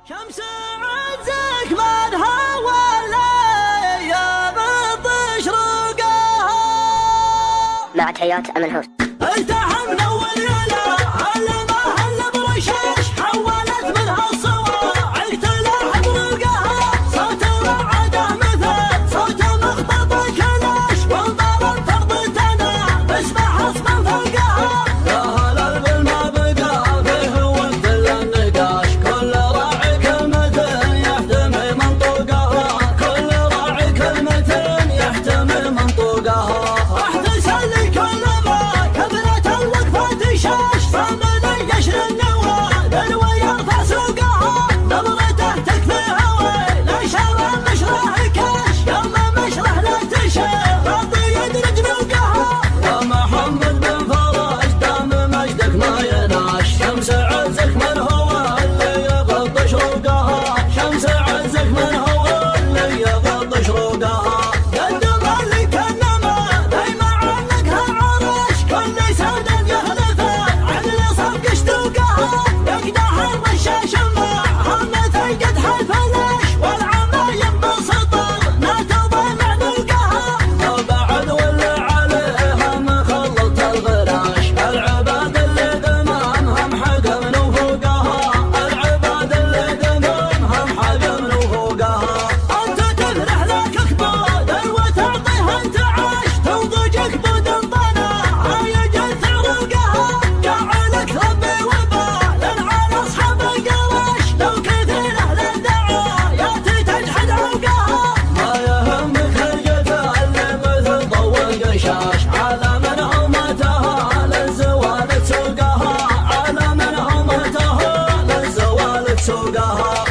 شمس عزك منها ولا يا بطش رقاها مع تحيات أمن هوست. التحم من اول يلا علمها هلا برشاش حولت منها الصور عقتلها برقاها صوت وعده مثل صوت مخطط كلاش وانظر الفرض تنا بسمح اصلا فوقها يا هلا بالما بقى فيه وقت النقاش كل راعي كلمة يحتمي منطوقها كل راعي كلمة يحتمي منطوقها احتسل كل ما كبرت الوقفة شاش صمد القشر النوى دلوى يرفع سوقها نظرته تكفي هوي لا شر مشرح كاش يوم مشرح لا تشير راضي يدرج نوقها يا محمد بن فرج دام مجدك ما يناش شمس عزك من هو اللي يغض شروقها شمس عزك من هو اللي يغض شروقها قدم لك النما دايما عنقها عرش كل سود يخلفه عدل صفق شتوقها يقدح الرشاش معها مثل قدح الفلاش والعمايم بالسطر لا تضيع نوقها وبعد ولا عليها مخلط الغراش العباد اللي دمامهم حقم وفوقها العباد اللي دمامهم حقم وفوقها انت تفرح لك كبود وتعطيها انتعاش توضجك بود طنا هايج الثروقها جعلك ربي وبال على اصحاب القراش لو كثير اهل الدعايات تجحد عوقها ما يهمك هرجته اللي مثل ضوء القشاش على من همتها للزوال تسوقها على من همتها للزوال تسوقها